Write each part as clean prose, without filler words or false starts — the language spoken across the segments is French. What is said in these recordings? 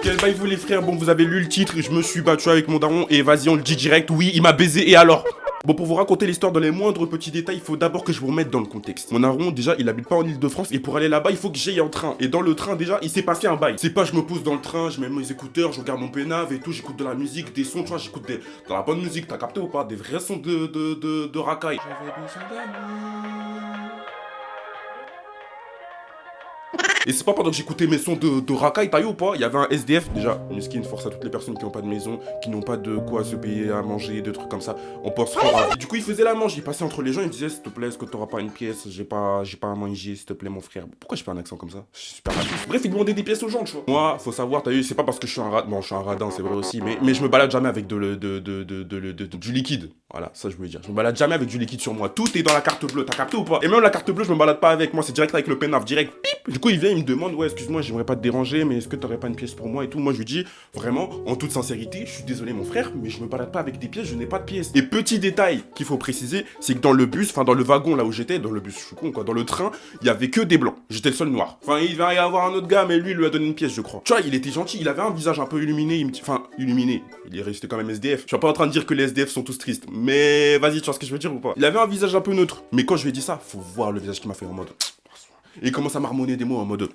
Quel bail vous les frères, bon vous avez lu le titre, je me suis battu avec mon daron et vas-y on le dit direct, oui il m'a baisé et alors? Bon, pour vous raconter l'histoire dans les moindres petits détails, il faut d'abord que je vous remette dans le contexte. Mon daron, déjà, il habite pas en Ile-de-France et pour aller là-bas, il faut que j'aille en train. Et dans le train, déjà, il s'est passé un bail. C'est pas je me pose dans le train, je mets mes écouteurs, je regarde mon pénave et tout, j'écoute de la musique, des sons, tu vois, j'écoute de la bonne musique, t'as capté ou pas? Des vrais sons de racaille. J'avais besoin d'amour. Et c'est pas pendant que j'écoutais mes sons de racaille, taillé ou pas, il y avait un SDF, déjà, Miskin, force à toutes les personnes qui n'ont pas de maison, qui n'ont pas de quoi se payer à manger, des trucs comme ça, on pense fort à... Du coup, il faisait la manche, il passait entre les gens, il disait, s'il te plaît, est-ce que t'auras pas une pièce, j'ai pas à manger, s'il te plaît, mon frère. Pourquoi j'ai pas un accent comme ça? Je suis super raciste. Bref, il demandait des pièces aux gens, tu vois. Moi, faut savoir, t'as vu, c'est pas parce que je suis un radin, bon, je suis un radin, c'est vrai aussi, mais je me balade jamais avec du liquide. Voilà, ça je voulais dire. Je me balade jamais avec du liquide sur moi. Tout est dans la carte bleue, t'as capté ou pas? Et même la carte bleue, je me balade pas avec moi, c'est direct avec le peinaf, direct, pip. Du coup, il vient, il me demande, ouais, excuse-moi, j'aimerais pas te déranger, mais est-ce que t'aurais pas une pièce pour moi et tout? Moi, je lui dis, vraiment, en toute sincérité, je suis désolé, mon frère, mais je me balade pas avec des pièces, je n'ai pas de pièces. Et petit détail qu'il faut préciser, c'est que dans le bus, enfin, dans le wagon là où j'étais, dans le bus, je suis con quoi, dans le train, il y avait que des blancs. J'étais le seul noir. Enfin, il va y avoir un autre gars, mais lui, il lui a donné une pièce, je crois. Tu vois, il était gentil, il avait un visage un peu illuminé, enfin, illuminé. Il est resté quand même SDF. Je suis pas en train de dire que les SDF sont tous tristes, mais vas-y, tu vois ce que je veux dire ou pas? Il avait un visage un peu neutre, mais quand je lui ai dit ça, faut voir le visage qu'il m'a fait en mode. Et il commence à marmonner des mots en mode.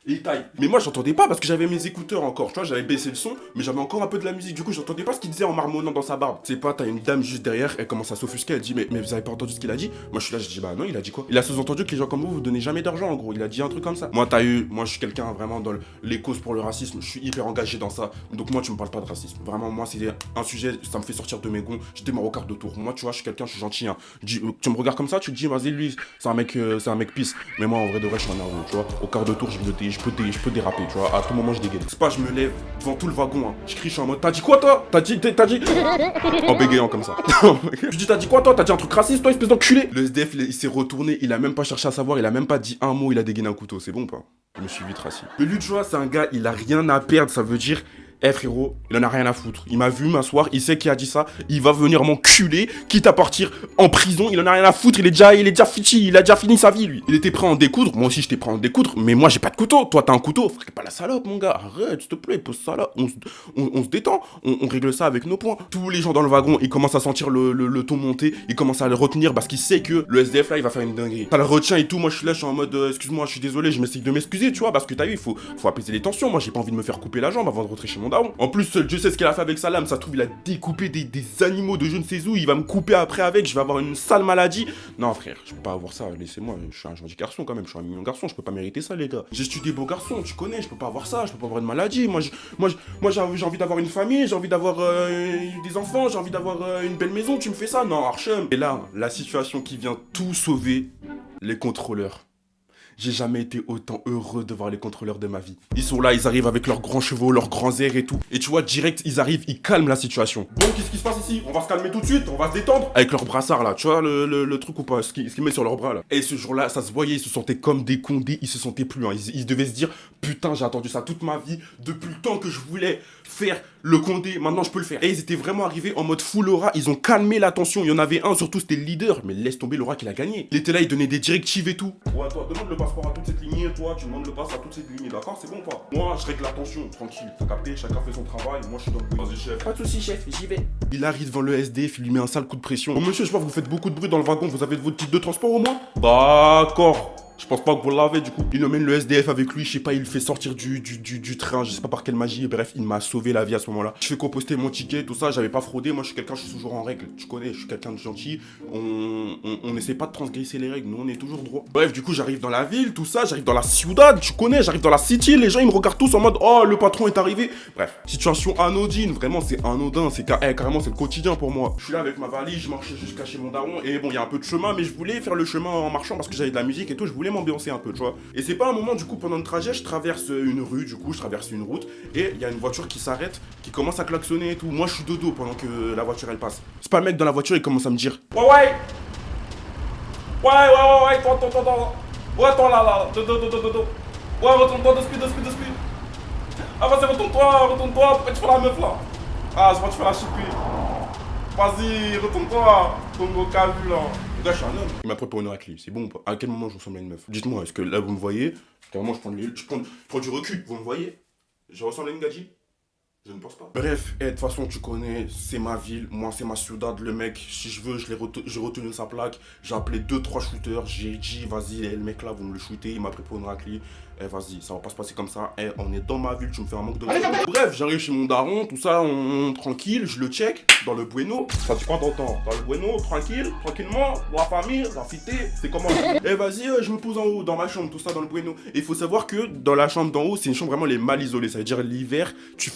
Et il taille. Mais moi j'entendais pas parce que j'avais mes écouteurs encore, tu vois, j'avais baissé le son, mais j'avais encore un peu de la musique, du coup j'entendais pas ce qu'il disait en marmonnant dans sa barbe. C'est pas, t'as une dame juste derrière, elle commence à s'offusquer, elle dit mais vous avez pas entendu ce qu'il a dit? Moi je suis là, je dis bah non, il a dit quoi? Il a sous-entendu que les gens comme vous donnez jamais d'argent en gros, il a dit un truc comme ça. Moi moi je suis quelqu'un vraiment dans les causes pour le racisme, je suis hyper engagé dans ça, donc moi tu me parles pas de racisme. Vraiment moi c'est un sujet, ça me fait sortir de mes gonds, je démarre au quart de tour. Moi tu vois, je suis quelqu'un, je suis gentil, hein. Tu me regardes comme ça, tu te dis vas-y lui, c'est un mec pisse. Mais moi en vrai de vrai je suis un nerveux, tu vois. Au quart de tour je peux déraper. Tu vois, à tout moment je dégaine. C'est pas je me lève devant tout le wagon, hein. Je crie, je suis en mode, t'as dit quoi toi? T'as dit en bégayant comme ça. Je dis, t'as dit quoi toi? T'as dit un truc raciste toi, espèce d'enculé? Le SDF il s'est retourné, il a même pas cherché à savoir, il a même pas dit un mot, il a dégainé un couteau, c'est bon ou pas? Je me suis vite rassis. Mais lui tu vois, c'est un gars, il a rien à perdre, ça veut dire... Eh frérot, il en a rien à foutre. Il m'a vu m'asseoir, il sait qui a dit ça, il va venir m'enculer, quitte à partir en prison, il en a rien à foutre, il est déjà fichi, il a déjà fini sa vie lui. Il était prêt à en découdre, moi aussi j'étais prêt à en découdre, mais moi j'ai pas de couteau, toi t'as un couteau, frère, pas la salope mon gars, arrête s'il te plaît, pose ça là, on se détend, on règle ça avec nos poings. Tous les gens dans le wagon, ils commencent à sentir le ton monter, ils commencent à le retenir parce qu'ils savent que le SDF là il va faire une dinguerie. Ça le retient et tout, moi je suis là, je suis en mode excuse-moi, je suis désolé, je m'essaye de m'excuser, tu vois, parce que t'as vu, il faut apaiser les tensions, moi j'ai pas envie de me faire couper la jambe avant de rentrer chez mon daron. En plus, Dieu sait ce qu'il a fait avec sa lame, ça se trouve il a découpé des animaux de je ne sais où, il va me couper après avec, je vais avoir une sale maladie. Non frère, je peux pas avoir ça, laissez-moi, je suis un gentil garçon quand même, je suis un mignon garçon, je peux pas mériter ça les gars. J'ai des beaux garçons, tu connais, je peux pas avoir ça, je peux pas avoir une maladie, moi j'ai envie d'avoir une famille, j'ai envie d'avoir des enfants, j'ai envie d'avoir une belle maison, tu me fais ça? Non Archem. Et là, la situation qui vient tout sauver, les contrôleurs. J'ai jamais été autant heureux de voir les contrôleurs de ma vie. Ils sont là, ils arrivent avec leurs grands chevaux, leurs grands airs et tout. Et tu vois, direct, ils arrivent, ils calment la situation. Bon, qu'est-ce qui se passe ici? On va se calmer tout de suite, on va se détendre. Avec leurs brassards là, tu vois le truc ou pas, ce qu'ils mettent sur leurs bras là. Et ce jour-là, ça se voyait, ils se sentaient comme des condés, ils se sentaient plus. Hein. Ils devaient se dire, putain, j'ai attendu ça toute ma vie, depuis le temps que je voulais faire le condé, maintenant je peux le faire. Et ils étaient vraiment arrivés en mode full aura, ils ont calmé la tension. Il y en avait un, surtout c'était le leader, mais laisse tomber l'aura qu'il a gagné. Il était là, il donnait des directives et tout. Ouais, toi, demande le passeport à toute cette lignée, toi, tu demandes le passe à toute cette lignée, d'accord? C'est bon ou pas? Moi, je règle la tension, tranquille. T'as capté, chacun fait son travail, moi je suis dans le bruit. Vas-y, chef. Pas de soucis, chef, j'y vais. Il arrive devant le SDF, il lui met un sale coup de pression. Oh monsieur, je vois que vous faites beaucoup de bruit dans le wagon, vous avez votre titre de transport au moins? D'accord. Je pense pas que vous l'avez du coup. Il emmène le SDF avec lui, je sais pas, il le fait sortir du train, je sais pas par quelle magie, bref, il m'a sauvé la vie à ce moment-là. Je fais composter mon ticket, tout ça, j'avais pas fraudé, moi je suis quelqu'un, je suis toujours en règle, tu connais, je suis quelqu'un de gentil, on essaie pas de transgresser les règles, nous on est toujours droit. Bref, du coup j'arrive dans la ville, tout ça, j'arrive dans la ciudad, tu connais, j'arrive dans la city, les gens ils me regardent tous en mode oh le patron est arrivé. Bref, situation anodine, vraiment c'est anodin, c'est carrément c'est le quotidien pour moi. Je suis là avec ma valise, je marchais jusqu'à chez mon daron, et bon il y a un peu de chemin, mais je voulais faire le chemin en marchant parce que j'avais de la musique et tout, je voulais m'ambiancer un peu, tu vois. Et c'est pas un moment du coup pendant le trajet, je traverse une rue, du coup je traverse une route et il y a une voiture qui s'arrête, qui commence à klaxonner et tout. Moi je suis dodo pendant que la voiture elle passe. C'est pas le mec dans la voiture, il commence à me dire ouais toi là ouais retourne-toi de speed. Ah vas-y retourne-toi, pourquoi tu fais la meuf là? Ah je vois que tu fais la chipie. Vas-y retourne-toi, ton gros cavu là. Les gars, je suis un homme. Il m'a pris pour une raclée, c'est bon ou pas? À quel moment je ressemble à une meuf? Dites-moi, est-ce que là vous me voyez? Vraiment, je prends du recul, vous me voyez? Je ressemble à une gadji? Je ne pense pas. Bref, de toute façon, tu connais, c'est ma ville, moi c'est ma ciudad, le mec, si je veux, j'ai retenu sa plaque, j'ai appelé 2-3 shooters, j'ai dit, vas-y, le mec là, vous me le shootez, il m'a pris pour une raclée, vas-y, ça va pas se passer comme ça, on est dans ma ville, tu me fais un manque de... Bref, j'arrive chez mon daron, tout ça, tranquille, je le check, dans le bueno, ça tu prends ton temps, dans le bueno, tranquillement, dans la famille, dans la cité, c'est comment? Vas-y, je me pose en haut, dans ma chambre, tout ça, dans le bueno, et il faut savoir que dans la chambre d'en haut, c'est une chambre vraiment les mal isolée, ça veut dire l'hiver,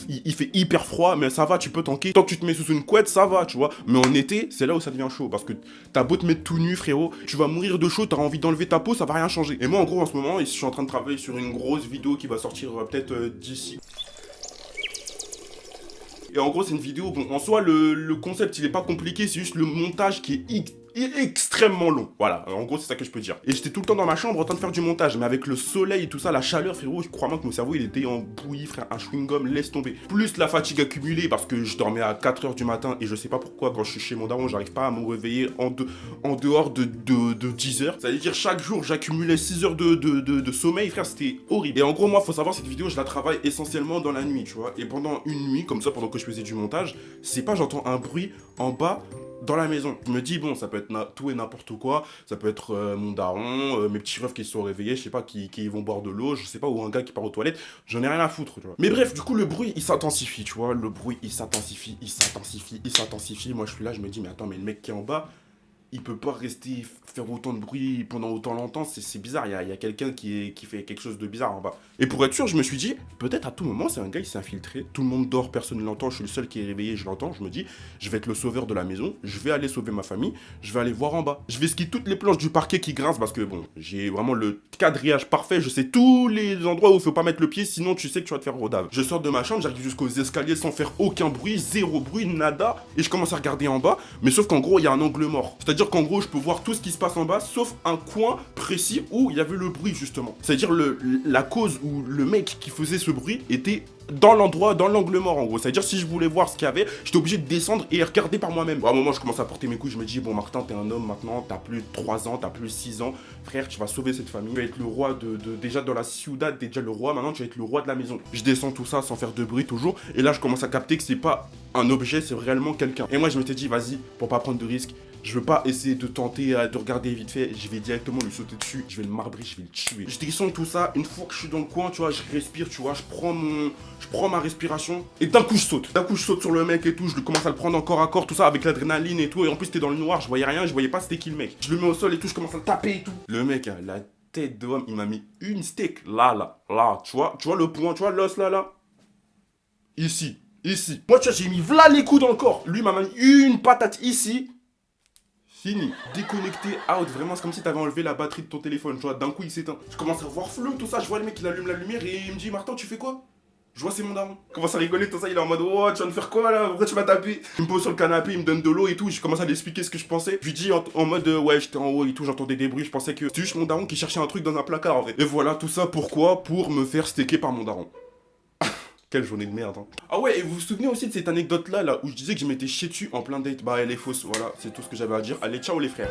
il fait hyper froid, mais ça va, tu peux tanker. Tant que tu te mets sous une couette, ça va, tu vois. Mais en été, c'est là où ça devient chaud. Parce que t'as beau te mettre tout nu, frérot, tu vas mourir de chaud, t'auras envie d'enlever ta peau, ça va rien changer. Et moi, en gros, en ce moment, je suis en train de travailler sur une grosse vidéo qui va sortir peut-être d'ici. Et en gros, c'est une vidéo, bon, en soi, le concept, il est pas compliqué, c'est juste le montage qui est extrêmement long. Voilà, en gros, c'est ça que je peux dire. Et j'étais tout le temps dans ma chambre en train de faire du montage, mais avec le soleil et tout ça, la chaleur, frérot, je crois moi que mon cerveau, il était en bouillie, frère, un chewing-gum, laisse tomber. Plus la fatigue accumulée, parce que je dormais à 4h du matin, et je sais pas pourquoi, quand je suis chez mon daron, j'arrive pas à me réveiller en dehors de 10h. Ça veut dire, chaque jour, j'accumulais 6 heures de sommeil, frère, c'était horrible. Et en gros, moi, faut savoir, cette vidéo, je la travaille essentiellement dans la nuit, tu vois. Et pendant une nuit, comme ça, pendant que je faisais du montage, c'est pas, j'entends un bruit en bas, dans la maison. Je me dis, bon, ça peut être tout et n'importe quoi, ça peut être mon daron, mes petits refs qui se sont réveillés, je sais pas, qui vont boire de l'eau, je sais pas, ou un gars qui part aux toilettes, j'en ai rien à foutre, tu vois. Mais bref, du coup, le bruit, il s'intensifie, tu vois, le bruit, il s'intensifie, moi je suis là, je me dis, mais attends, mais le mec qui est en bas, il peut pas rester faire autant de bruit pendant autant longtemps, c'est bizarre, il y a quelqu'un qui fait quelque chose de bizarre en bas. Et pour être sûr, je me suis dit, peut-être à tout moment, c'est un gars, il s'est infiltré, tout le monde dort, personne ne l'entend, je suis le seul qui est réveillé, je l'entends, je me dis, je vais être le sauveur de la maison, je vais aller sauver ma famille, je vais aller voir en bas. Je vais skier toutes les planches du parquet qui grincent, parce que bon, j'ai vraiment le quadrillage parfait, je sais tous les endroits où il faut pas mettre le pied, sinon tu sais que tu vas te faire rodave. Je sors de ma chambre, j'arrive jusqu'aux escaliers sans faire aucun bruit, zéro bruit, nada, et je commence à regarder en bas, mais sauf qu'en gros, il y a un angle mort. C'est-à-dire qu'en gros, je peux voir tout ce qui se passe en bas, sauf un coin précis où il y avait le bruit, justement. C'est-à-dire la cause où le mec qui faisait ce bruit était dans l'endroit, dans l'angle mort, en gros. C'est-à-dire, si je voulais voir ce qu'il y avait, j'étais obligé de descendre et regarder par moi-même. À un moment, je commence à porter mes couilles, je me dis, bon, Martin, t'es un homme maintenant, t'as plus 3 ans, t'as plus 6 ans. Frère, tu vas sauver cette famille. Tu vas être le roi déjà dans la ciudad, t'es déjà le roi, maintenant tu vas être le roi de la maison. Je descends tout ça sans faire de bruit, toujours. Et là, je commence à capter que c'est pas un objet, c'est réellement quelqu'un. Et moi, je m'étais dit, vas-y, pour pas prendre de risques, je veux pas essayer de tenter de regarder vite fait, je vais directement lui sauter dessus, je vais le marbrer, je vais le tuer. Je descends tout ça, une fois que je suis dans le coin, tu vois, je respire, tu vois, je prends ma respiration, et d'un coup je saute. D'un coup je saute sur le mec et tout, je commence à le prendre encore à corps, tout ça, avec l'adrénaline et tout, et en plus c'était dans le noir, je voyais rien, je voyais pas c'était qui le mec. Je le mets au sol et tout, je commence à le taper et tout. Le mec, hein, la tête d'homme, il m'a mis une steak, là, tu vois le point, tu vois l'os là. Ici. Moi, tu vois, j'ai mis v'là les coups dans le corps. Lui m'a mis une patate ici. Fini. Déconnecté, out. Vraiment, c'est comme si t'avais enlevé la batterie de ton téléphone. Tu vois, d'un coup, il s'éteint. Je commence à voir flou, tout ça. Je vois le mec, il allume la lumière et il me dit, Martin, tu fais quoi? Je vois, c'est mon daron. Il commence à rigoler, tout ça. Il est en mode, oh, tu viens de faire quoi là? Pourquoi tu m'as tapé? Il me pose sur le canapé, il me donne de l'eau et tout. Je commence à lui expliquer ce que je pensais. Je lui dis en mode, ouais, j'étais en haut et tout. J'entendais des bruits. Je pensais que c'était juste mon daron qui cherchait un truc dans un placard en vrai. Et voilà, tout ça pourquoi? Pour me faire steaker par mon daron. Quelle journée de merde, hein. Ah ouais, et vous vous souvenez aussi de cette anecdote là où je disais que je m'étais chié dessus en plein date? Bah elle est fausse, voilà, c'est tout ce que j'avais à dire. Allez, ciao les frères.